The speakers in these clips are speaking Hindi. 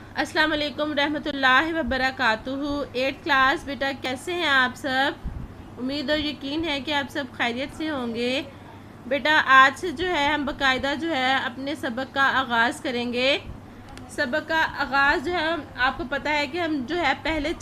अस्सलाम वालेकुम रहमतुल्लाहि व बरकातुहू। 8th क्लास बेटा, कैसे हैं आप सब? उम्मीद और यकीन है कि आप सब खैरियत से होंगे। बेटा, आज से जो है हम बाकायदा जो है अपने सबक का आगाज़ करेंगे। सबक का आगाज़ जो है, आपको पता है कि हम जो है पहले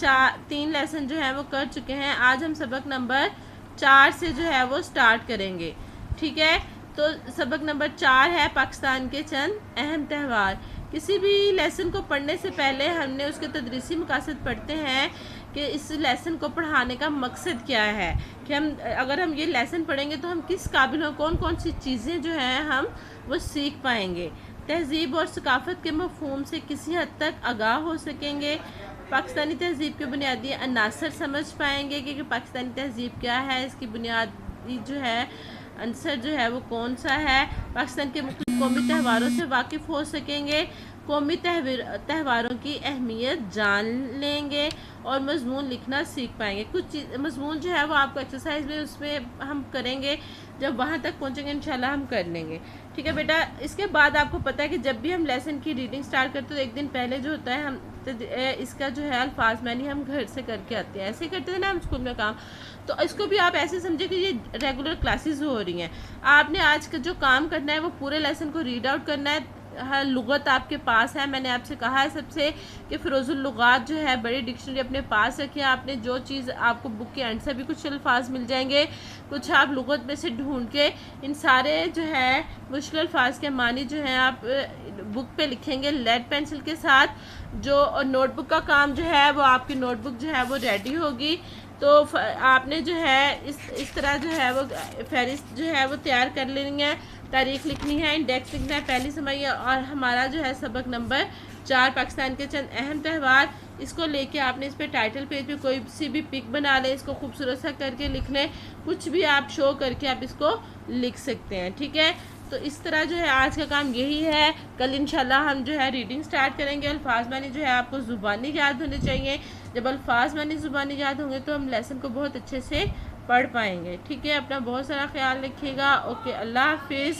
3 लेसन जो है वो कर चुके हैं। आज हम सबक नंबर 4 से जो है वो स्टार्ट करेंगे। ठीक है, तो सबक नंबर 4 है पाकिस्तान के चंद अहम त्यौहार। किसी भी लेसन को पढ़ने से पहले हमने उसके तदरीसी मकासद पढ़ते हैं कि इस लेसन को पढ़ाने का मकसद क्या है, कि अगर हम ये लेसन पढ़ेंगे तो हम किस काबिल हो, कौन कौन सी चीज़ें जो हैं हम वो सीख पाएंगे, तहज़ीब और सकाफ़त के मफ़हूम से किसी हद तक आगाह हो सकेंगे, पाकिस्तानी तहज़ीब के बुनियादी अनासर समझ पाएंगे कि पाकिस्तानी तहज़ीब क्या है, इसकी बुनियादी जो है आंसर जो है वो कौन सा है, पाकिस्तान के मुख्तलिफ कौमी त्योहारों से वाकिफ़ हो सकेंगे, कौमी त्योहारों की अहमियत जान लेंगे और मजमून लिखना सीख पाएंगे। कुछ मजमून जो है वो आपको एक्सरसाइज में उसमें हम करेंगे, जब वहाँ तक पहुँचेंगे इंशाल्लाह हम कर लेंगे। ठीक है बेटा, इसके बाद आपको पता है कि जब भी हम लेसन की रीडिंग स्टार्ट करते हैं तो एक दिन पहले जो होता है हम इसका जो है अल्फाज मैनी हम घर से करके आते हैं। ऐसे करते थे ना हम स्कूल में काम, तो इसको भी आप ऐसे समझे कि ये रेगुलर क्लासेस हो रही हैं। आपने आज का जो काम करना है वो पूरे लेसन को रीड आउट करना है। हर लुगत आपके पास है, मैंने आपसे कहा है सबसे कि फ़िरोज़ुल लुगात जो है बड़ी डिक्शनरी अपने पास रखिए। आपने जो चीज़ आपको बुक के एंड से भी कुछ अल्फाज मिल जाएंगे, कुछ आप लुगत में से ढूंढ के इन सारे जो है मुश्किल अल्फाज के मानी जो है आप बुक पे लिखेंगे लेड पेंसिल के साथ। जो नोटबुक का काम जो है वो आपकी नोटबुक जो है वो रेडी होगी, तो आपने जो है इस तरह जो है वो फहरिस्त जो है वो तैयार कर लेनी है। तारीख लिखनी है, इंडेक्स लिखना है, पहली समझिए। और हमारा जो है सबक नंबर 4 पाकिस्तान के चंद अहम त्यौहार, इसको लेके आपने इस पे टाइटल पेज पे कोई सी भी पिक बना ले, इसको खूबसूरत सा करके लिख लें, कुछ भी आप शो करके आप इसको लिख सकते हैं। ठीक है, तो इस तरह जो है आज का काम यही है। कल इंशाल्लाह हम जो है रीडिंग स्टार्ट करेंगे। अल्फाज मानी जो है आपको ज़ुबानी याद होने चाहिए। जब अल्फाज मानी ज़ुबानी याद होंगे तो हम लेसन को बहुत अच्छे से पढ़ पाएंगे। ठीक है, अपना बहुत सारा ख्याल रखिएगा। ओके, अल्लाह हाफिज़।